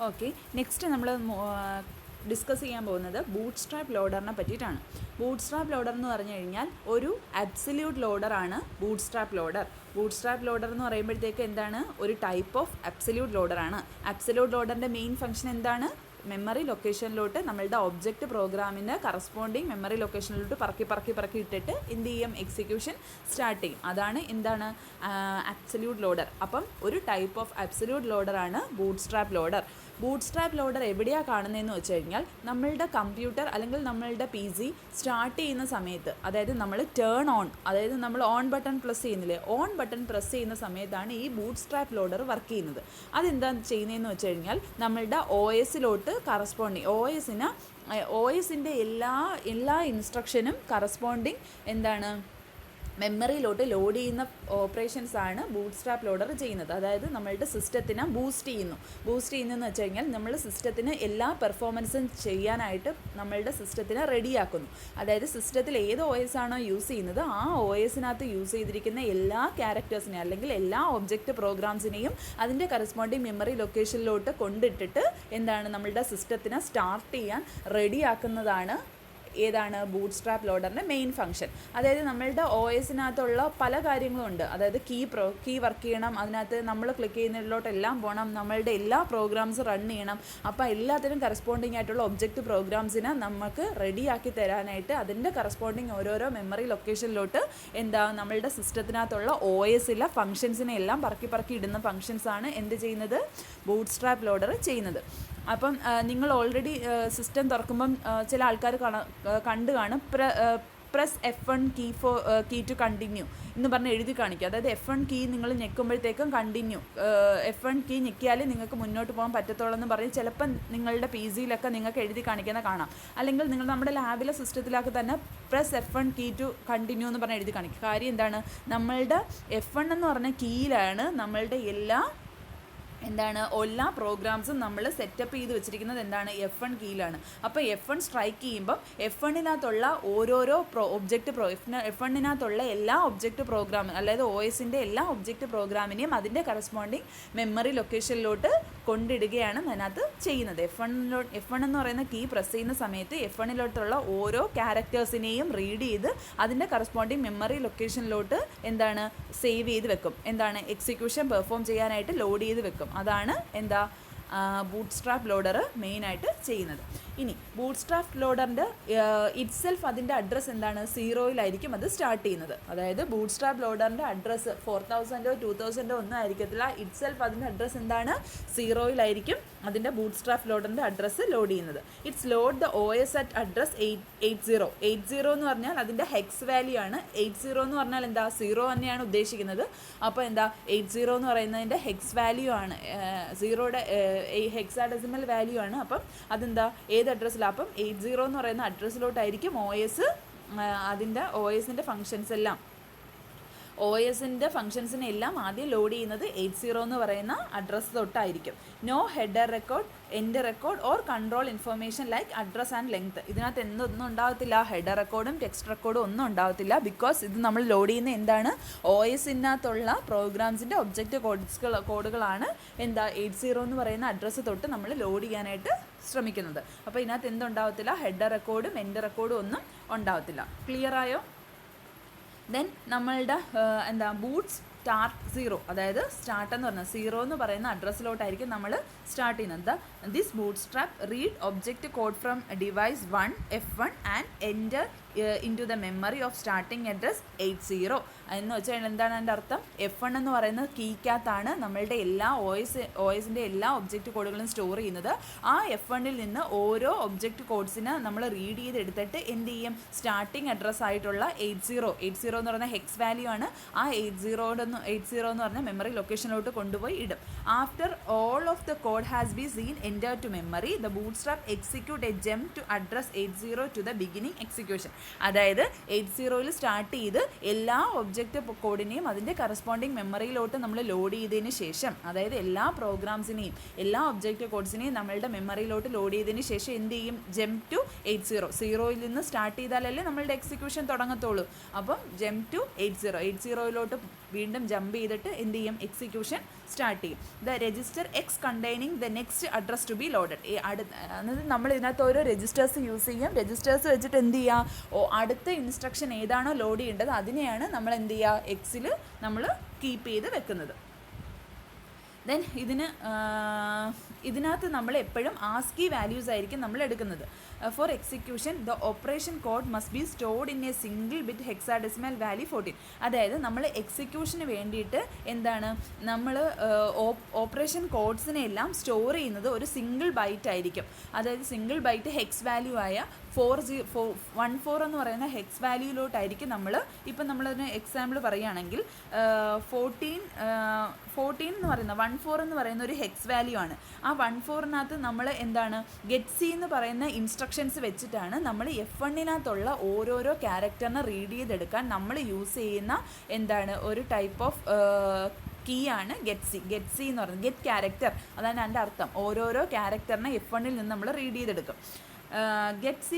Okay, next നമ്മൾ discuss ചെയ്യാൻ പോകുന്നത് ബൂട്ട് സ്ട്രാപ്പ് ലോഡറിനെ പറ്റിയിട്ടാണ്. ബൂട്ട് സ്ട്രാപ്പ് ലോഡർ എന്ന് പറഞ്ഞു കഴിഞ്ഞാൽ ഒരു അബ്സല്യൂട്ട് ലോഡറാണ് bootstrap loader. Bootstrap loader എന്ന് പറയുമ്പോഴത്തേക്ക് എന്താണ്, ഒരു ടൈപ്പ് ഓഫ് അബ്സല്യൂട്ട് ലോഡറാണ്. അബ്സല്യൂട്ട് ലോഡറിൻ്റെ മെയിൻ ഫംഗ്ഷൻ എന്താണ്? മെമ്മറി ലൊക്കേഷനിലോട്ട് നമ്മളുടെ ഒബ്ജക്റ്റ് പ്രോഗ്രാമിൻ്റെ കറസ്പോണ്ടിങ് മെമ്മറി ലൊക്കേഷനിലോട്ട് പറക്കി ഇട്ടിട്ട് എന്ത് ചെയ്യും, എക്സിക്യൂഷൻ സ്റ്റാർട്ട് ചെയ്യും. അതാണ് എന്താണ് അബ്സല്യൂട്ട് ലോഡർ. അപ്പം ഒരു ടൈപ്പ് ഓഫ് അബ്സല്യൂട്ട് ലോഡറാണ് bootstrap loader. Bootstrap loader എവിടെയാണ് കാണുന്നതെന്ന് വെച്ച് കഴിഞ്ഞാൽ നമ്മളുടെ കമ്പ്യൂട്ടർ അല്ലെങ്കിൽ നമ്മളുടെ PC സ്റ്റാർട്ട് ചെയ്യുന്ന സമയത്ത്, അതായത് നമ്മൾ ടേൺ ഓൺ, അതായത് നമ്മൾ ഓൺ ബട്ടൺ പ്രസ് ചെയ്യുന്നില്ലേ, ഓൺ ബട്ടൺ പ്രസ് ചെയ്യുന്ന സമയത്താണ് ഈ ബൂട്ട് സ്ട്രാപ്പ് ലോഡർ വർക്ക് ചെയ്യുന്നത്. അതെന്താണ് ചെയ്യുന്നതെന്ന് വെച്ച് കഴിഞ്ഞാൽ നമ്മളുടെ OSലോട്ട് കറസ്പോണ്ടിങ് OSൻ്റെ എല്ലാ ഇൻസ്ട്രക്ഷനും കറസ്പോണ്ടിങ് എന്താണ് മെമ്മറിയിലോട്ട് ലോഡ് ചെയ്യുന്ന ഓപ്പറേഷൻസ് ആണ് ബൂട്ട് സ്ട്രാപ്പ് ലോഡർ ചെയ്യുന്നത്. അതായത് നമ്മളുടെ സിസ്റ്റത്തിനെ ബൂസ്റ്റ് ചെയ്യുന്നതെന്ന് വെച്ച് കഴിഞ്ഞാൽ നമ്മൾ സിസ്റ്റത്തിന് എല്ലാ പെർഫോമൻസും ചെയ്യാനായിട്ട് നമ്മളുടെ സിസ്റ്റത്തിനെ റെഡിയാക്കുന്നു. അതായത് സിസ്റ്റത്തിൽ ഏത് OS ആണോ യൂസ് ചെയ്യുന്നത് ആ OSനകത്ത് യൂസ് ചെയ്തിരിക്കുന്ന എല്ലാ ക്യാരക്ടേഴ്സിനെയും അല്ലെങ്കിൽ എല്ലാ ഒബ്ജക്റ്റ് പ്രോഗ്രാംസിനെയും അതിൻ്റെ കറസ്പോണ്ടിങ് മെമ്മറി ലൊക്കേഷനിലോട്ട് കൊണ്ടിട്ടിട്ട് എന്താണ് നമ്മളുടെ സിസ്റ്റത്തിനെ സ്റ്റാർട്ട് ചെയ്യാൻ റെഡിയാക്കുന്നതാണ് ഏതാണ് ബൂട്ട് സ്ട്രാപ്പ് ലോഡറിൻ്റെ മെയിൻ ഫംഗ്ഷൻ. അതായത് നമ്മളുടെ OSനകത്തുള്ള പല കാര്യങ്ങളും ഉണ്ട്. അതായത് കീ വർക്ക് ചെയ്യണം, അതിനകത്ത് നമ്മൾ ക്ലിക്ക് ചെയ്യുന്നതിലോട്ടെല്ലാം പോകണം, നമ്മളുടെ എല്ലാ പ്രോഗ്രാംസ് റൺ ചെയ്യണം. അപ്പോൾ എല്ലാത്തിനും കറസ്പോണ്ടിങ് ആയിട്ടുള്ള ഒബ്ജക്റ്റ് പ്രോഗ്രാംസിനെ നമുക്ക് റെഡിയാക്കി തരാനായിട്ട് അതിൻ്റെ കറസ്പോണ്ടിങ് ഓരോരോ മെമ്മറി ലൊക്കേഷനിലോട്ട് നമ്മളുടെ സിസ്റ്റത്തിനകത്തുള്ള OSലെ ഫംഗ്ഷൻസിനെ എല്ലാം പറക്കി ഇടുന്ന ഫംഗ്ഷൻസാണ് എന്ത് ചെയ്യുന്നത്, ബൂട്ട് സ്ട്രാപ്പ് ലോഡർ ചെയ്യുന്നത്. അപ്പം നിങ്ങൾ ഓൾറെഡി സിസ്റ്റം തുറക്കുമ്പം ചില ആൾക്കാർ കണ്ടു കാണും press F1 key to continue എന്ന് പറഞ്ഞ് എഴുതി കാണിക്കുക. അതായത് F1 കീ നിങ്ങൾ ഞെക്കുമ്പോഴത്തേക്കും കണ്ടിന്യൂ, F1 കീ ഞെക്കിയാലേ നിങ്ങൾക്ക് മുന്നോട്ട് പോകാൻ പറ്റത്തുള്ളൂ എന്ന് പറഞ്ഞ് ചിലപ്പം നിങ്ങളുടെ PC-യിലൊക്കെ നിങ്ങൾക്ക് എഴുതി കാണിക്കുന്ന കാണാം. അല്ലെങ്കിൽ നിങ്ങൾ നമ്മുടെ ലാബിലെ സിസ്റ്റത്തിലൊക്കെ തന്നെ press F1 key to continue എന്ന് പറഞ്ഞ് എഴുതി കാണിക്കുക. കാര്യം എന്താണ്, നമ്മളുടെ F1 എന്ന് പറഞ്ഞ കീയിലാണ് നമ്മളുടെ എല്ലാ പ്രോഗ്രാംസും നമ്മൾ സെറ്റപ്പ് ചെയ്ത് വെച്ചിരിക്കുന്നത് F1 കീയിലാണ്. അപ്പോൾ F1 സ്ട്രൈക്ക് ചെയ്യുമ്പം F1നകത്തുള്ള ഓരോരോ F1നകത്തുള്ള എല്ലാ ഒബ്ജക്റ്റ് പ്രോഗ്രാം, അതായത് OSൻ്റെ എല്ലാ ഒബ്ജക്റ്റ് പ്രോഗ്രാമിനെയും അതിൻ്റെ കറസ്പോണ്ടിങ് മെമ്മറി ലൊക്കേഷനിലോട്ട് കൊണ്ടിടുകയാണ് അതിനകത്ത് ചെയ്യുന്നത്. F1 എന്ന് പറയുന്ന കീ പ്രസ് ചെയ്യുന്ന സമയത്ത് F1ലോട്ടുള്ള ഓരോ ക്യാരക്ടേഴ്സിനെയും റീഡ് ചെയ്ത് അതിൻ്റെ കറസ്പോണ്ടിങ് മെമ്മറി ലൊക്കേഷനിലോട്ട് സേവ് ചെയ്ത് വെക്കും. എക്സിക്യൂഷൻ പെർഫോം ചെയ്യാനായിട്ട് ലോഡ് ചെയ്ത് വെക്കും. അതാണ് ബൂട്ട് സ്ട്രാപ്പ് ലോഡർ മെയിനായിട്ട് ചെയ്യുന്നത്. ഇനി ബൂട്ട് സ്ട്രാപ്പ് ലോഡറിൻ്റെ ഇറ്റ്സെൽഫ് അതിൻ്റെ അഡ്രസ്സ് 0-യിലായിരിക്കും അത് സ്റ്റാർട്ട് ചെയ്യുന്നത്. അതായത് ബൂട്ട് സ്ട്രാപ്പ് ലോഡറിൻ്റെ അഡ്രസ്സ് 4000 2000 ഒന്നും ആയിരിക്കത്തില്ല. ഇറ്റ്സെൽഫ് അതിൻ്റെ അഡ്രസ്സ് 0-യിലായിരിക്കും അതിൻ്റെ ബൂട്ട് സ്ട്രാപ്പ് ലോഡറിൻ്റെ അഡ്രസ്സ് ലോഡ് ചെയ്യുന്നത്. It's load the OS at address 80 എന്ന് പറഞ്ഞാൽ അതിൻ്റെ ഹെക്സ് വാല്യൂ ആണ്. 80 എന്ന് പറഞ്ഞാൽ 0 തന്നെയാണ് ഉദ്ദേശിക്കുന്നത്. അപ്പോൾ 80 എന്ന് പറയുന്നതിൻ്റെ ഹെക്സ് വാല്യൂ ആണ്, 0യുടെ ഹെക്സാഡെസിമൽ വാല്യൂ ആണ്. അപ്പം ഏത് അഡ്രസ്സിലാണ്, അപ്പം 80 എന്ന് പറയുന്ന അഡ്രസ്സിലോട്ടായിരിക്കും അതിൻ്റെ OSൻ്റെ ഫങ്ഷൻസ് എല്ലാം OSൻ്റെ ഫംഗ്ഷൻസിനെല്ലാം ആദ്യം ലോഡ് ചെയ്യുന്നത് 80 എന്ന് പറയുന്ന അഡ്രസ്സ് തൊട്ടായിരിക്കും. No header record, end record or control information like address and length. ഇതിനകത്ത് ഒന്നും ഉണ്ടാകത്തില്ല, ഹെഡർ റെക്കോർഡും ടെക്സ്റ്റ് റെക്കോർഡും ഒന്നും ഉണ്ടാകത്തില്ല. ബിക്കോസ് ഇത് നമ്മൾ ലോഡ് ചെയ്യുന്ന OSനകത്തുള്ള പ്രോഗ്രാംസിൻ്റെ ഒബ്ജക്റ്റ് കോഡുകളാണ് 80 എന്ന് പറയുന്ന അഡ്രസ്സ് തൊട്ട് നമ്മൾ ലോഡ് ചെയ്യാനായിട്ട് ശ്രമിക്കുന്നത്. അപ്പോൾ ഇതിനകത്ത് എന്തുണ്ടാകത്തില്ല, ഹെഡർ റെക്കോർഡും എൻഡ് റെക്കോർഡും ഒന്നും ഉണ്ടാകത്തില്ല. ക്ലിയർ ആയോ? ദെൻ നമ്മളുടെ ബൂട്ട് സ്റ്റാർട്ട് 0, അതായത് സ്റ്റാർട്ട് എന്ന് പറഞ്ഞാൽ 0 എന്ന് പറയുന്ന അഡ്രസ്സിലോട്ടായിരിക്കും നമ്മൾ സ്റ്റാർട്ട് ചെയ്യുന്നത്. This boot strap read object code from device 1 F1 and enter into the memory of starting address 80 എന്ന് വെച്ചാൽ എന്താണ് അതിൻ്റെ അർത്ഥം? F1 എന്ന് പറയുന്ന കീക്കകത്താണ് നമ്മളുടെ എല്ലാ OSൻ്റെ എല്ലാ ഒബ്ജക്റ്റ് കോഡുകളും സ്റ്റോർ ചെയ്യുന്നത്. ആ F1ൽ നിന്ന് ഓരോ ഒബ്ജക്റ്റ് കോഡ്സിന് നമ്മൾ റീഡ് ചെയ്തെടുത്തിട്ട് എന്ത് ചെയ്യും, സ്റ്റാർട്ടിംഗ് അഡ്രസ്സ് ആയിട്ടുള്ള 80 എന്ന് പറയുന്ന ഹെക്സ് വാല്യൂ ആണ്. ആ 80 എന്ന് പറഞ്ഞ മെമ്മറി ലൊക്കേഷനിലോട്ട് കൊണ്ടുപോയി ഇടും. After all of the code has been seen enter to memory, the bootstrap execute a jump to address 80 to the beginning execution. അതായത് 80ൽ സ്റ്റാർട്ട് ചെയ്ത് എല്ലാ ഒബ്ജക്റ്റ് കോഡിനെയും അതിൻ്റെ കറസ്പോണ്ടിങ് മെമ്മറിയിലോട്ട് നമ്മൾ ലോഡ് ചെയ്തതിന് ശേഷം, അതായത് എല്ലാ പ്രോഗ്രാംസിനെയും എല്ലാ ഒബ്ജക്റ്റ് കോഡ്സിനെയും നമ്മളുടെ മെമ്മറിയിലോട്ട് ലോഡ് ചെയ്തതിന് ശേഷം എന്ത് ചെയ്യും, ജംപ് ടു 80യിൽ നിന്ന് സ്റ്റാർട്ട് ചെയ്താലല്ലേ നമ്മളുടെ എക്സിക്യൂഷൻ തുടങ്ങത്തുള്ളൂ. അപ്പം ജംപ് ടു 80യിലോട്ട് വീണ്ടും ജമ്പ് ചെയ്തിട്ട് എന്ത് ചെയ്യും, എക്സിക്യൂഷൻ സ്റ്റാർട്ട് ചെയ്യും. The register X containing the next address to be loaded. അതായത് നമ്മൾ ഇതിനകത്ത് ഓരോ രജിസ്റ്റേഴ്സ് യൂസ് ചെയ്യും. രജിസ്റ്റേഴ്സ് വെച്ചിട്ട് എന്ത് ചെയ്യുക, അടുത്ത ഇൻസ്ട്രക്ഷൻ ഏതാണോ ലോഡ് ചെയ്യേണ്ടത് അതിനെയാണ് നമ്മൾ എന്ത് ചെയ്യുക, എക്സിൽ നമ്മൾ കീപ്പ് ചെയ്ത് വെക്കുന്നത്. ദെൻ ഇതിനകത്ത് നമ്മൾ എപ്പോഴും ആസ്കി വാല്യൂസ് ആയിരിക്കും നമ്മൾ എടുക്കുന്നത്. Four execution the operation code must be stored in A single bit hexadecimal value 14. അതായത് നമ്മൾ എക്സിക്യൂഷന് വേണ്ടിയിട്ട് എന്താണ്, നമ്മൾ ഓപ്പറേഷൻ കോഡ്സിനെ എല്ലാം സ്റ്റോർ ചെയ്യുന്നത് ഒരു സിംഗിൾ ബൈറ്റ് ആയിരിക്കും. അതായത് സിംഗിൾ ബൈറ്റ് ഹെക്സ് വാല്യൂ ആയ 14 എന്ന് പറയുന്ന ഹെക്സ് വാല്യൂയിലോട്ടായിരിക്കും നമ്മൾ, ഇപ്പം നമ്മളതിന് എക്സാമ്പിൾ പറയുകയാണെങ്കിൽ 14 എന്ന് പറയുന്ന 14 എന്ന് പറയുന്ന ഒരു ഹെക്സ് വാല്യൂ ആണ്. ആ 14-നകത്ത് നമ്മൾ എന്താണ്, ഗെറ്റ് സി എന്ന് പറയുന്ന ഇൻസ്ട്രക്ഷൻസ് വെച്ചിട്ടാണ് നമ്മൾ F1-നകത്തുള്ള ഓരോരോ ക്യാരക്ടറിനെ റീഡ് ചെയ്തെടുക്കാൻ നമ്മൾ യൂസ് ചെയ്യുന്ന എന്താണ് ഒരു ടൈപ്പ് ഓഫ് കീ ആണ് ഗെറ്റ് സി എന്ന് പറയുന്നത്. ഗെറ്റ് ക്യാരക്ടർ അതാണ് എൻ്റെ അർത്ഥം. ഓരോരോ ക്യാരക്ടറിനെ F1-ൽ നിന്ന് നമ്മൾ റീഡ് ചെയ്തെടുക്കും. get C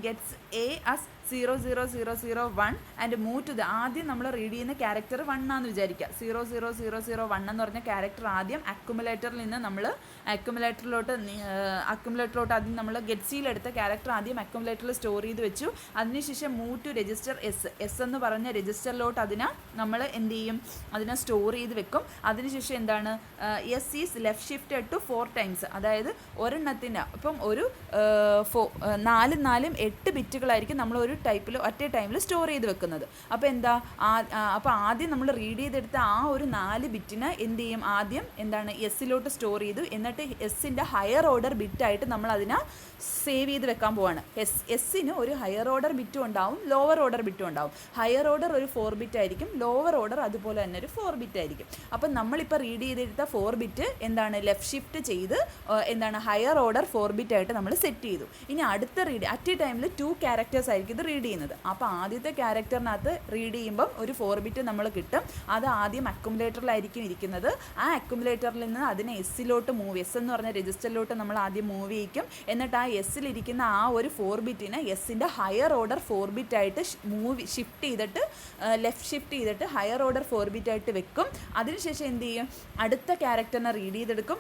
gets A as 00001 and move to ആദ്യം നമ്മൾ റീഡ് ചെയ്യുന്ന ക്യാരക്ടർ 1 ആണെന്ന് വിചാരിക്കുക. 00001 എന്ന് പറഞ്ഞ ക്യാരക്ടർ ആദ്യം അക്യുമുലേറ്ററിൽ നിന്ന് നമ്മൾ അക്യുമുലേറ്ററിലോട്ട് ആദ്യം നമ്മൾ ഗെറ്റ് സിയിലെടുത്ത ക്യാരക്ടർ ആദ്യം അക്യുമുലേറ്ററിൽ സ്റ്റോർ ചെയ്ത് വെച്ചു. അതിനുശേഷം മൂവ് ടു രജിസ്റ്റർ എസ് എന്ന് പറഞ്ഞ രജിസ്റ്ററിലോട്ട് അതിനെ നമ്മൾ എന്ത് ചെയ്യും, അതിനെ സ്റ്റോർ ചെയ്ത് വെക്കും. അതിനുശേഷം എന്താണ്, S is left shifted to 4 times. അതായത് ഒരെണ്ണത്തിന് ഇപ്പം ഒരു 8 ബിറ്റുകളായിരിക്കും നമ്മൾ ഒരു ടൈപ്പിൽ ഒറ്റ ടൈമിൽ സ്റ്റോർ ചെയ്ത് വെക്കുന്നത്. അപ്പോൾ എന്താ, അപ്പോൾ ആദ്യം നമ്മൾ റീഡ് ചെയ്തെടുത്ത ആ ഒരു 4 ബിറ്റിന് എന്ത് ചെയ്യും, ആദ്യം എന്താണ് എസ്സിലോട്ട് സ്റ്റോർ ചെയ്തു. എന്നിട്ട് എസ്സിൻ്റെ ഹയർ ഓർഡർ ബിറ്റായിട്ട് നമ്മൾ അതിനെ സേവ് ചെയ്ത് വെക്കാൻ പോവാണ്. എസ്സിന് ഒരു ഹയർ ഓർഡർ ബിറ്റും ഉണ്ടാവും, ലോവർ ഓർഡർ ബിറ്റും ഉണ്ടാവും. ഹയർ ഓർഡർ ഒരു 4 ബിറ്റ് ആയിരിക്കും, ലോവർ ഓർഡർ അതുപോലെ തന്നെ ഒരു 4 ബിറ്റ് ആയിരിക്കും. അപ്പം നമ്മളിപ്പോൾ റീഡ് ചെയ്തെടുത്ത 4 ബിറ്റ് എന്താണ് ലെഫ്റ്റ് ഷിഫ്റ്റ് ചെയ്ത് എന്താണ് ഹയർ ഓർഡർ 4 ബിറ്റ് ആയിട്ട് നമ്മൾ സെറ്റ് ചെയ്തു. ഇനി അടുത്ത റീഡ് അറ്റ് എ ടൈമിൽ 2 ക്യാരക്ടേഴ്സ് ആയിരിക്കും ഇത് റീഡ് ചെയ്യുന്നത്. അപ്പോൾ ആദ്യത്തെ ക്യാരക്ടറിനകത്ത് റീഡ് ചെയ്യുമ്പം ഒരു 4 ബിറ്റ് നമ്മൾ കിട്ടും. അത് ആദ്യം അക്യുമുലേറ്ററിലായിരിക്കും ഇരിക്കുന്നത്. ആ അക്യുമുലേറ്ററിൽ നിന്ന് അതിനെ എസ്സിലോട്ട് എസ് എന്ന് പറഞ്ഞ രജിസ്റ്ററിലോട്ട് നമ്മൾ ആദ്യം മൂവ് ചെയ്യിക്കും. എന്നിട്ട് ആ എസ്സിലിരിക്കുന്ന ആ ഒരു 4 ബിറ്റിനെ എസ്സിൻ്റെ ഹയർ ഓർഡർ 4 ബിറ്റ് ആയിട്ട് ഷിഫ്റ്റ് ചെയ്തിട്ട് ലെഫ്റ്റ് ഷിഫ്റ്റ് ചെയ്തിട്ട് ഹയർ ഓർഡർ 4 ബിറ്റ് ആയിട്ട് വെക്കും. അതിനുശേഷം എന്ത് ചെയ്യും, അടുത്ത ക്യാരക്ടറിനെ റീഡ് ചെയ്തെടുക്കും.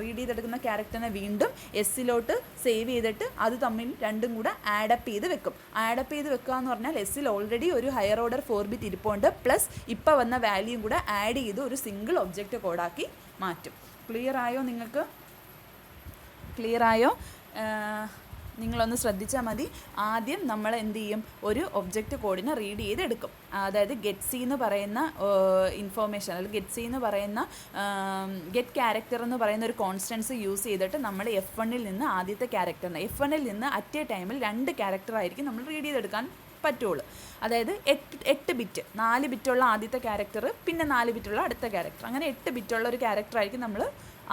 റീഡ് ചെയ്തെടുക്കുന്ന ക്യാരക്ടറിനെ വീണ്ടും എസ്സിലോട്ട് സേവ് ചെയ്തിട്ട് അത് തമ്മിൽ രണ്ടും കൂടെ ആഡപ്പ് ചെയ്ത് വെക്കും. ആഡപ്പ് ചെയ്ത് വെക്കുക എന്ന് പറഞ്ഞാൽ എസ്സിൽ ഓൾറെഡി ഒരു ഹയർ ഓർഡർ 4 ബിറ്റ് ഇരിപ്പുണ്ട്, പ്ലസ് ഇപ്പോൾ വന്ന വാല്യൂയും കൂടെ ആഡ് ചെയ്ത് ഒരു സിംഗിൾ ഒബ്ജക്റ്റ് കോഡാക്കി മാറ്റും. ക്ലിയർ ആയോ നിങ്ങൾക്ക്? ക്ലിയർ ആയോ? നിങ്ങളൊന്ന് ശ്രദ്ധിച്ചാൽ മതി. ആദ്യം നമ്മൾ എന്ത് ചെയ്യും, ഒരു ഒബ്ജക്റ്റ് കോഡിനെ റീഡ് ചെയ്തെടുക്കും. അതായത് ഗെറ്റ് സി എന്ന് പറയുന്ന ഇൻഫോർമേഷൻ, അല്ലെങ്കിൽ ഗെറ്റ് സി എന്ന് പറയുന്ന ഗെറ്റ് ക്യാരക്ടർ എന്ന് പറയുന്ന ഒരു കോൺസ്റ്റൻസ് യൂസ് ചെയ്തിട്ട് നമ്മൾ F1-ൽ നിന്ന് ആദ്യത്തെ ക്യാരക്ടറിനെ F1-ൽ നിന്ന് അറ്റ് എ ടൈമിൽ 2 ക്യാരക്ടറായിരിക്കും നമ്മൾ റീഡ് ചെയ്തെടുക്കാൻ പറ്റുള്ളൂ. അതായത് 8 ബിറ്റ്, 4 ബിറ്റുള്ള ആദ്യത്തെ ക്യാരക്ടർ, പിന്നെ 4 ബിറ്റുള്ള അടുത്ത ക്യാരക്ടർ, അങ്ങനെ 8 ബിറ്റുള്ള ഒരു ക്യാരക്ടറായിരിക്കും നമ്മൾ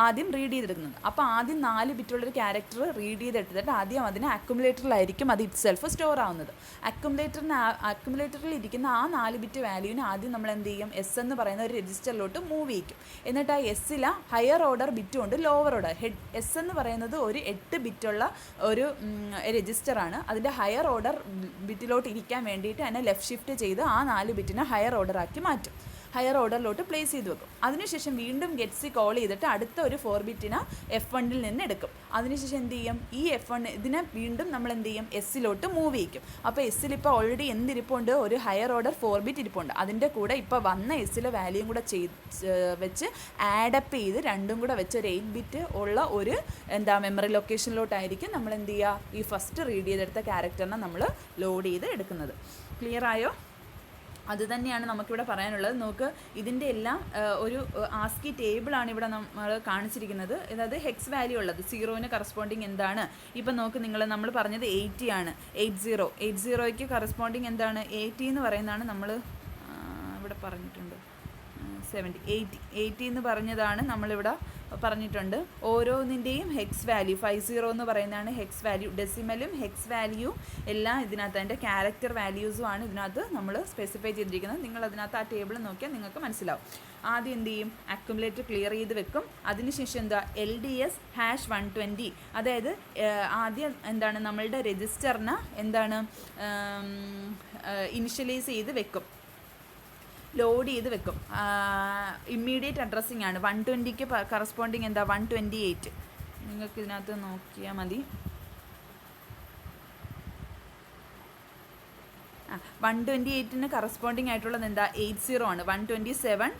ആദ്യം റീഡ് ചെയ്തെടുക്കുന്നത്. അപ്പോൾ ആദ്യം 4 ബിറ്റുള്ളൊരു ക്യാരക്ടർ റീഡ് ചെയ്തെടുത്തിട്ട് ആദ്യം അതിന് അക്യുമുലേറ്ററിലായിരിക്കും അത് ഇറ്റ് സെൽഫ് സ്റ്റോർ ആവുന്നത്. അക്യുമുലേറ്ററിൽ ഇരിക്കുന്ന ആ 4 ബിറ്റ് വാല്യൂവിന് ആദ്യം നമ്മൾ എന്ത് ചെയ്യും, എസ് എന്ന് പറയുന്ന ഒരു രജിസ്റ്ററിലോട്ട് മൂവ് ചെയ്യിക്കും. എന്നിട്ട് ആ എസ്സിൽ ഹയർ ഓർഡർ ബിറ്റും ഉണ്ട്, ലോവർ ഓർഡർ. എസ് എന്ന് പറയുന്നത് ഒരു 8 ബിറ്റുള്ള ഒരു രജിസ്റ്ററാണ്. അതിൻ്റെ ഹയർ ഓർഡർ ബിറ്റിലോട്ട് ഇരിക്കാൻ വേണ്ടിയിട്ട് അതിനെ ലെഫ്റ്റ് ഷിഫ്റ്റ് ചെയ്ത് ആ 4 ബിറ്റിനെ ഹയർ ഓർഡർ ആക്കി മാറ്റും, ഹയർ ഓർഡറിലോട്ട് പ്ലേസ് ചെയ്ത് വെക്കും. അതിനുശേഷം വീണ്ടും ഗെറ്റ് സി കോൾ ചെയ്തിട്ട് അടുത്ത ഒരു 4 ബിറ്റിനെ F1-ൽ നിന്ന് എടുക്കും. അതിനുശേഷം എന്ത് ചെയ്യും, ഈ F1 ഇതിനെ വീണ്ടും നമ്മൾ എന്ത് ചെയ്യും, എസ്സിലോട്ട് മൂവ് ചെയ്യിക്കും. അപ്പോൾ എസ്സിൽ ഇപ്പോൾ ഓൾറെഡി എന്തിരിപ്പുണ്ട്, ഒരു ഹയർ ഓർഡർ 4 ബിറ്റ് ഇരിപ്പുണ്ട്. അതിൻ്റെ കൂടെ ഇപ്പോൾ വന്ന എസ്സിലെ വാല്യൂയും കൂടെ വെച്ച് ആഡപ്പ് ചെയ്ത് രണ്ടും കൂടെ വെച്ച് ഒരു 8 ബിറ്റ് ഉള്ള ഒരു മെമ്മറി ലൊക്കേഷനിലോട്ടായിരിക്കും നമ്മൾ എന്ത് ചെയ്യുക, ഈ ഫസ്റ്റ് റീഡ് ചെയ്തെടുത്ത ക്യാരക്ടറിനെ നമ്മൾ ലോഡ് ചെയ്ത് എടുക്കുന്നത്. ക്ലിയർ ആയോ? അത് തന്നെയാണ് നമുക്കിവിടെ പറയാനുള്ളത്. നോക്ക്, ഇതിൻ്റെ എല്ലാം ഒരു ആസ്കി ടേബിളാണ് ഇവിടെ നമ്മൾ കാണിച്ചിരിക്കുന്നത്. അതായത് ഹെക്സ് വാല്യൂ ഉള്ളത് 0-ന് കറസ്പോണ്ടിങ് എന്താണ്. ഇപ്പം നോക്ക്, നമ്മൾ പറഞ്ഞത് 80 ആണ്. 80ക്ക് കറസ്പോണ്ടിങ് എന്താണ്, 80 എന്ന് പറയുന്നതാണ് നമ്മൾ ഇവിടെ പറഞ്ഞിട്ടുണ്ട്. 80 എന്ന് പറഞ്ഞതാണ് നമ്മളിവിടെ പറഞ്ഞിട്ടുണ്ട്. ഓരോന്നിൻ്റെയും ഹെക്സ് വാല്യൂ 50 എന്ന് പറയുന്നതാണ് ഹെക്സ് വാല്യൂ. ഡെസിമലും ഹെക്സ് വാല്യൂ എല്ലാം ഇതിനകത്ത് അതിൻ്റെ ക്യാരക്ടർ വാല്യൂസും ആണ് ഇതിനകത്ത് നമ്മൾ സ്പെസിഫൈ ചെയ്തിരിക്കുന്നത്. നിങ്ങൾ അതിനകത്ത് ആ ടേബിൾ നോക്കിയാൽ നിങ്ങൾക്ക് മനസ്സിലാവും. ആദ്യം എന്ത് ചെയ്യും, അക്യുമുലേറ്റർ ക്ലിയർ ചെയ്ത് വെക്കും. അതിനുശേഷം എന്താ, LDS #120, അതായത് ആദ്യം എന്താണ് നമ്മളുടെ രജിസ്റ്ററിന് എന്താണ് ഇനിഷ്യലൈസ് ചെയ്ത് വെക്കും. ലോഡ് ചെയ്ത് വെക്കും. ഇമ്മീഡിയറ്റ് അഡ്രസ്സിംഗ് ആണ്. 120ക്ക് കറസ്പോണ്ടിങ് എന്താ 128. നിങ്ങൾക്ക് ഇതിനകത്ത് നോക്കിയാൽ മതി. 128ന് കറസ്പോണ്ടിങ് ആയിട്ടുള്ളത് എന്താ 80 ആണ്. 127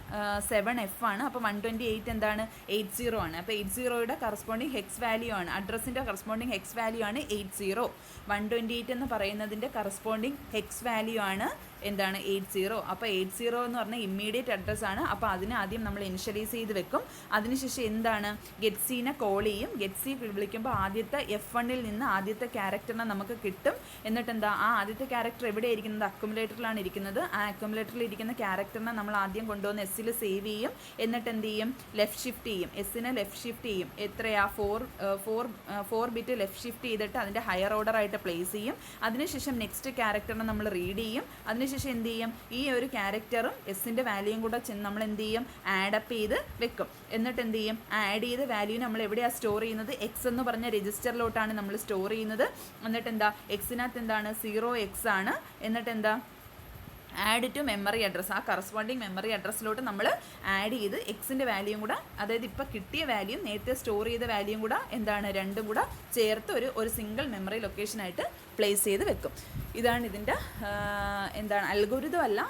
7F ആണ്. അപ്പോൾ 128 എന്താണ് 80 ആണ്. അപ്പോൾ 80യുടെ കറസ്പോണ്ടിങ് ഹെക്സ് വാല്യൂ ആണ്. അഡ്രസ്സിൻ്റെ കറസ്പോണ്ടിങ് ഹെക്സ് വാല്യൂ ആണ് 80. 128 എന്ന് പറയുന്നതിൻ്റെ കറസ്പോണ്ടിങ് ഹെക്സ് വാല്യൂ ആണ് എന്താണ് 80. അപ്പോൾ 80 എന്ന് പറഞ്ഞാൽ ഇമ്മീഡിയറ്റ് അഡ്രസ്സാണ്. അപ്പോൾ അതിന് ആദ്യം നമ്മൾ ഇനിഷ്യലൈസ് ചെയ്ത് വെക്കും. അതിനുശേഷം എന്താണ് ഗെറ്റ്സിനെ കോൾ ചെയ്യും. ഗെറ്റ്സി വിളിക്കുമ്പോൾ ആദ്യത്തെ F1ൽ നിന്ന് ആദ്യത്തെ ക്യാരക്ടറിനെ നമുക്ക് കിട്ടും. എന്നിട്ട് എന്താ ആ ആദ്യത്തെ ക്യാരക്ടർ എവിടെ ഇരിക്കുന്നത്? അക്യുമുലേറ്ററിലാണ് ഇരിക്കുന്നത്. ആ അക്യുമുലേറ്ററിൽ ഇരിക്കുന്ന ക്യാരക്ടറിനെ നമ്മൾ ആദ്യം കൊണ്ടുവന്ന് എസ്സിൽ സേവ് ചെയ്യും. എന്നിട്ട് എന്ത് ചെയ്യും? ലെഫ്റ്റ് ഷിഫ്റ്റ് ചെയ്യും. എസ്സിനെ ലെഫ്റ്റ് ഷിഫ്റ്റ് ചെയ്യും. എത്രയാ 4 ബിറ്റ് ലെഫ്റ്റ് ഷിഫ്റ്റ് ചെയ്തിട്ട് അതിൻ്റെ ഹയർ ഓർഡർ ആയിട്ട് പ്ലേസ് ചെയ്യും. അതിനുശേഷം നെക്സ്റ്റ് ക്യാരക്ടറിനെ നമ്മൾ റീഡ് ചെയ്യും. അതിനുശേഷം എന്ത് ചെയ്യും? ഈ ഒരു ക്യാരക്ടറും എസ്സിൻ്റെ വാല്യൂയും കൂടെ നമ്മൾ എന്ത് ചെയ്യും? ആഡപ്പ് ചെയ്ത് വെക്കും. എന്നിട്ട് എന്ത് ചെയ്യും? ആഡ് ചെയ്ത വാല്യൂ നമ്മൾ എവിടെയാണ് സ്റ്റോർ ചെയ്യുന്നത്? എക്സ് എന്ന് പറഞ്ഞ രജിസ്റ്ററിലോട്ടാണ് നമ്മൾ സ്റ്റോർ ചെയ്യുന്നത്. എന്നിട്ട് എന്താ എക്സിനകത്ത് എന്താണ് 0x ആണ്. എന്നിട്ട് എന്താ ആഡ് ടു മെമ്മറി അഡ്രസ്സ്. ആ കറസ്പോണ്ടിങ് മെമ്മറി അഡ്രസ്സിലോട്ട് നമ്മൾ ആഡ് ചെയ്ത് എക്സിൻ്റെ വാല്യൂയും കൂടെ, അതായത് ഇപ്പോൾ കിട്ടിയ വാല്യൂ നേരത്തെ സ്റ്റോർ ചെയ്ത വാല്യൂയും കൂടെ എന്താണ് രണ്ടും കൂടെ ചേർത്ത് ഒരു സിംഗിൾ മെമ്മറി ലൊക്കേഷനായിട്ട് പ്ലേസ് ചെയ്ത് വെക്കും. ഇതാണ് ഇതിൻ്റെ എന്താണ് അൽഗോരിതം അല്ല,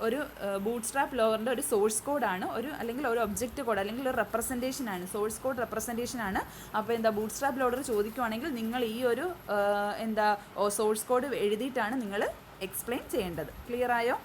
ഒരു ബൂട്ട്സ്ട്രാപ്പ് ലോവറിൻ്റെ ഒരു സോഴ്സ് കോഡാണ്. അല്ലെങ്കിൽ ഒരു ഒബ്ജക്റ്റ് കോഡ് അല്ലെങ്കിൽ ഒരു റെപ്രസെൻറ്റേഷനാണ്, സോഴ്സ് കോഡ് റെപ്രസെൻറ്റേഷനാണ്. അപ്പോൾ ബൂട്ട്സ്ട്രാപ്പ് ലോഡർ ചോദിക്കുവാണെങ്കിൽ നിങ്ങൾ ഈ ഒരു സോഴ്സ് കോഡ് എഴുതിയിട്ടാണ് നിങ്ങൾ എക്സ്പ്ലെയിൻ ചെയ്യേണ്ടത്. ക്ലിയർ ആയോ?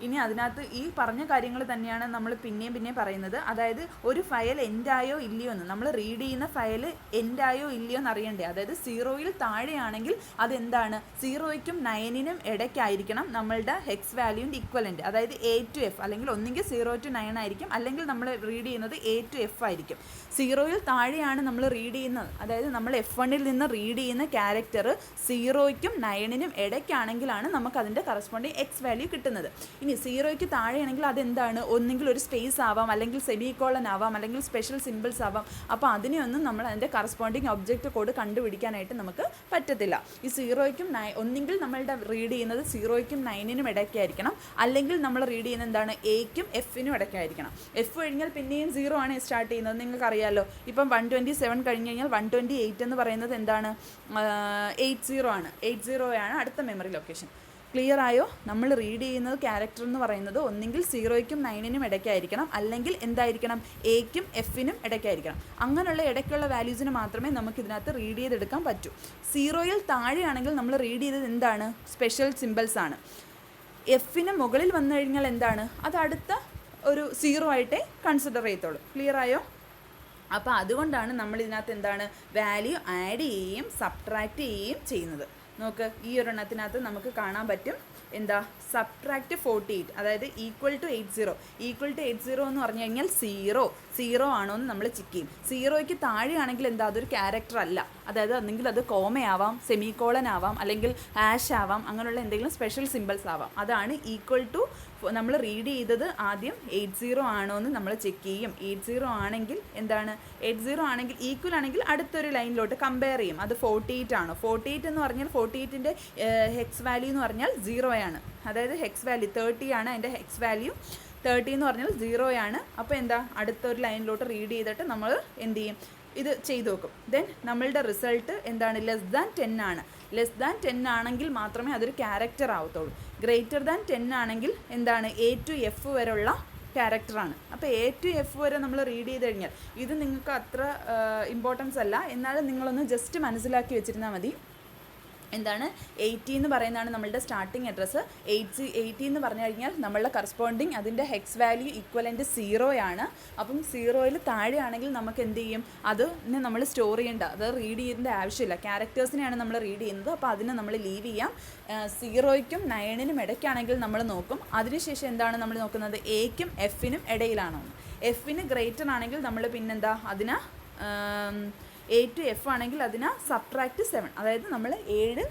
ഇനി അതിനകത്ത് ഈ പറഞ്ഞ കാര്യങ്ങൾ തന്നെയാണ് നമ്മൾ പിന്നെയും പറയുന്നത്. അതായത് ഒരു ഫയൽ എൻഡായോ ഇല്ലയോ എന്ന്, നമ്മൾ റീഡ് ചെയ്യുന്ന ഫയൽ എൻഡായോ ഇല്ലയോ എന്ന് അറിയണ്ടേ. അതായത് 0ൽ താഴെയാണെങ്കിൽ അതെന്താണ് 0യ്ക്കും 9നും ഇടയ്ക്കായിരിക്കണം നമ്മളുടെ ഹെക്സ് വാല്യൂൻ്റെ ഇക്വലൻ്റ്. അതായത് A to F, അല്ലെങ്കിൽ ഒന്നുകിൽ 0 to 9 ആയിരിക്കും, അല്ലെങ്കിൽ നമ്മൾ റീഡ് ചെയ്യുന്നത് A to F ആയിരിക്കും. 0ൽ താഴെയാണ് നമ്മൾ റീഡ് ചെയ്യുന്നത്. അതായത് നമ്മൾ F1ൽ നിന്ന് റീഡ് ചെയ്യുന്ന ക്യാരക്ടർ 0യ്ക്കും 9നും ഇടയ്ക്കാണെങ്കിലാണ് നമുക്ക് അതിൻ്റെ കറസ്പോണ്ടിങ് എക്സ് വാല്യൂ കിട്ടുന്നത്. ഇനി 0യ്ക്ക് താഴെയാണെങ്കിൽ അതെന്താണ്? ഒന്നെങ്കിൽ ഒരു സ്പേസ് ആവാം, അല്ലെങ്കിൽ സെമിക്കോളൻ ആവാം, അല്ലെങ്കിൽ സ്പെഷ്യൽ സിമ്പിൾസ് ആവാം. അപ്പോൾ അതിനെയൊന്നും നമ്മൾ അതിൻ്റെ കറസ്പോണ്ടിങ് ഒബ്ജക്റ്റ് കോഡ് കണ്ടുപിടിക്കാനായിട്ട് നമുക്ക് പറ്റത്തില്ല. ഈ 0യ്ക്കും ഒന്നെങ്കിൽ നമ്മളുടെ റീഡ് ചെയ്യുന്നത് 0യ്ക്കും 9നും ഇടയ്ക്കായിരിക്കണം, അല്ലെങ്കിൽ നമ്മൾ റീഡ് ചെയ്യുന്നത് എന്താണ് Aയ്ക്കും Fനും ഇടയ്ക്കായിരിക്കണം. F കഴിഞ്ഞാൽ പിന്നെയും 0 ആണ് സ്റ്റാർട്ട് ചെയ്യുന്നത്, നിങ്ങൾക്കറിയാമല്ലോ. ഇപ്പം 127 കഴിഞ്ഞ് കഴിഞ്ഞാൽ 128 എന്ന് പറയുന്നത് എന്താണ് 80 ആണ്. 80 ആണ് അടുത്ത മെമ്മറി ലൊക്കേഷൻ. ക്ലിയർ ആയോ? നമ്മൾ റീഡ് ചെയ്യുന്നത് ക്യാരക്ടർ എന്ന് പറയുന്നത് ഒന്നെങ്കിൽ 0യ്ക്കും 9നും ഇടയ്ക്കായിരിക്കണം, അല്ലെങ്കിൽ എന്തായിരിക്കണം Aയ്ക്കും Fനും ഇടയ്ക്കായിരിക്കണം. അങ്ങനെയുള്ള ഇടയ്ക്കുള്ള വാല്യൂസിന് മാത്രമേ നമുക്ക് ഇതിനകത്ത് റീഡ് ചെയ്തെടുക്കാൻ പറ്റൂ. 0ൽ താഴെയാണെങ്കിൽ നമ്മൾ റീഡ് ചെയ്തത് എന്താണ്? സ്പെഷ്യൽ സിമ്പിൾസ് ആണ്. Fന് മുകളിൽ വന്നു കഴിഞ്ഞാൽ എന്താണ്? അത് അടുത്ത ഒരു 0 ആയിട്ടേ കൺസിഡർ ചെയ്യത്തുള്ളൂ. ക്ലിയർ ആയോ? അപ്പോൾ അതുകൊണ്ടാണ് നമ്മൾ ഇതിനകത്ത് എന്താണ് വാല്യൂ ആഡ് ചെയ്യുകയും സബ്ട്രാക്റ്റ് ചെയ്യുകയും ചെയ്യുന്നത്. നോക്ക്, ഈ ഒരെണ്ണത്തിനകത്ത് നമുക്ക് കാണാൻ പറ്റും എന്താ സബ്ട്രാക്റ്റ് 48, അതായത് ഈക്വൽ ടു 80 എന്ന് പറഞ്ഞു കഴിഞ്ഞാൽ 0 ആണോ എന്ന് നമ്മൾ ചെക്ക് ചെയ്യും. 0യ്ക്ക് താഴെയാണെങ്കിൽ എന്താ അതൊരു ക്യാരക്ടർ അല്ല. അതായത് ഒന്നെങ്കിൽ അത് കോമയാവാം, സെമിക്കോളൻ ആവാം, അല്ലെങ്കിൽ ഹാഷ് ആവാം, അങ്ങനെയുള്ള എന്തെങ്കിലും സ്പെഷ്യൽ സിമ്പിൾസ് ആവാം. അതാണ് ഈക്വൽ ടു. നമ്മൾ റീഡ് ചെയ്തത് ആദ്യം 80 ആണോ എന്ന് നമ്മൾ ചെക്ക് ചെയ്യും. 80 ആണെങ്കിൽ എന്താണ് 80 ആണെങ്കിൽ ഈക്വൽ ആണെങ്കിൽ അടുത്തൊരു ലൈനിലോട്ട് കമ്പയർ ചെയ്യും. അത് 48 ആണോ? 48 എന്ന് പറഞ്ഞാൽ 48ൻ്റെ ഹെക്സ് വാല്യൂ എന്ന് പറഞ്ഞാൽ 0 ആണ്. അതായത് ഹെക്സ് വാല്യൂ 30 ആണ് അതിൻ്റെ ഹെക്സ് വാല്യൂ. 30 എന്ന് പറഞ്ഞാൽ 0 ആണ്. അപ്പോൾ എന്താ അടുത്തൊരു ലൈനിലോട്ട് റീഡ് ചെയ്തിട്ട് നമ്മൾ എന്ത് ചെയ്യും? ഇത് ചെയ്ത് നോക്കും. ദെൻ നമ്മളുടെ റിസൾട്ട് എന്താണ്? ലെസ് ദാൻ 10 ആണ്. ലെസ് ദാൻ 10 ആണെങ്കിൽ മാത്രമേ അതൊരു ക്യാരക്ടർ ആവത്തുള്ളൂ. ഗ്രേറ്റർ ദാൻ 10 ആണെങ്കിൽ എന്താണ് A to F വരെയുള്ള ക്യാരക്ടറാണ്. അപ്പോൾ A to F വരെ നമ്മൾ റീഡ് ചെയ്ത് കഴിഞ്ഞാൽ ഇത് നിങ്ങൾക്ക് അത്ര ഇമ്പോർട്ടൻസ് അല്ല, എന്നാലും നിങ്ങളൊന്ന് ജസ്റ്റ് മനസ്സിലാക്കി വെച്ചിരുന്നാൽ മതി. എന്താണ് 80 എന്ന് പറയുന്നതാണ് നമ്മളുടെ സ്റ്റാർട്ടിങ് അഡ്രസ്സ്. 80 എന്ന് പറഞ്ഞു കഴിഞ്ഞാൽ നമ്മളുടെ കറസ്പോണ്ടിങ് അതിൻ്റെ ഹെക്സ് വാല്യൂ ഈക്വലൻ്റ് 0 ആണ്. അപ്പം 0ൽ താഴെയാണെങ്കിൽ നമുക്ക് എന്ത് ചെയ്യും? അതിനെ നമ്മൾ സ്റ്റോർ ചെയ്യേണ്ട, അത് റീഡ് ചെയ്യേണ്ട ആവശ്യമില്ല. ക്യാരക്ടേഴ്സിനെയാണ് നമ്മൾ റീഡ് ചെയ്യുന്നത്. അപ്പോൾ അതിനെ നമ്മൾ ലീവ് ചെയ്യാം. 0യ്ക്കും 9നും ഇടയ്ക്കാണെങ്കിൽ നമ്മൾ നോക്കും. അതിനുശേഷം എന്താണ് നമ്മൾ നോക്കുന്നത്? Aയ്ക്കും Fനും ഇടയിലാണോ? Fന് ഗ്രേറ്റർ ആണെങ്കിൽ നമ്മൾ പിന്നെന്താ അതിന് A to F ആണെങ്കിൽ അതിന് സബ്ട്രാക്റ്റ് 7, അതായത് നമ്മൾ 7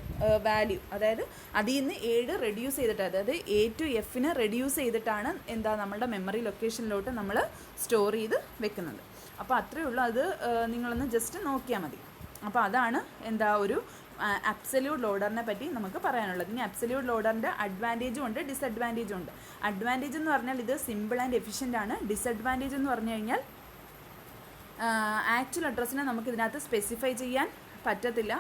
വാല്യൂ, അതായത് അതിൽ നിന്ന് 7 റെഡ്യൂസ് ചെയ്തിട്ട്, അതായത് A to Fന് റെഡ്യൂസ് ചെയ്തിട്ടാണ് എന്താ നമ്മളുടെ മെമ്മറി ലൊക്കേഷനിലോട്ട് നമ്മൾ സ്റ്റോർ ചെയ്ത് വെക്കുന്നത്. അപ്പോൾ അത്രയേ ഉള്ളൂ. അത് നിങ്ങളൊന്ന് ജസ്റ്റ് നോക്കിയാൽ മതി. അപ്പോൾ അതാണ് എന്താ ഒരു അബ്സല്യൂട്ട് ലോഡറിനെ പറ്റി നമുക്ക് പറയാനുള്ളത്. ഇനി അബ്സല്യൂട്ട് ലോഡറിൻ്റെ അഡ്വാൻറ്റേജും ഉണ്ട് ഡിസഡ്വാൻറ്റേജും ഉണ്ട്. അഡ്വാൻറ്റേജ് എന്ന് പറഞ്ഞാൽ ഇത് സിമ്പിൾ ആൻഡ് എഫിഷ്യൻ്റ് ആണ്. ഡിസഡ്വാൻറ്റേജ് എന്ന് പറഞ്ഞു കഴിഞ്ഞാൽ ആക്ച്വൽ അഡ്രസ്സിനെ നമുക്ക് ഇതിനകത്ത് സ്പെസിഫൈ ചെയ്യാൻ പറ്റത്തില്ല.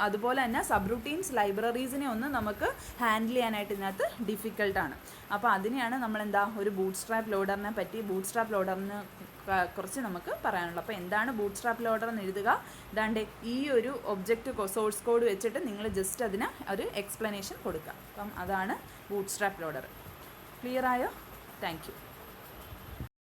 അതുപോലെ തന്നെ സബ് റൂട്ടീൻസ് ലൈബ്രറീസിനെ ഒന്നും നമുക്ക് ഹാൻഡിൽ ചെയ്യാനായിട്ട് ഇതിനകത്ത് ഡിഫിക്കൽട്ടാണ്. അപ്പോൾ അതിനെയാണ് നമ്മളെന്താ ഒരു ബൂട്ട് സ്ട്രാപ്പ് ലോഡറിനെ പറ്റി ബൂട്ട്സ്ട്രാപ്പ് കുറിച്ച് നമുക്ക് പറയാനുള്ളത്. അപ്പോൾ എന്താണ് ബൂട്ട്സ്ട്രാപ്പ് ലോഡർ എന്ന് എഴുതുക. ഇതാണ്ട് ഈ ഒരു ഒബ്ജക്റ്റ് സോഴ്സ് കോഡ് വെച്ചിട്ട് നിങ്ങൾ ജസ്റ്റ് അതിന് ഒരു എക്സ്പ്ലനേഷൻ കൊടുക്കുക. അപ്പം അതാണ് ബൂട്ട്സ്ട്രാപ്പ് ലോഡർ. ക്ലിയർ ആയോ? Thank you.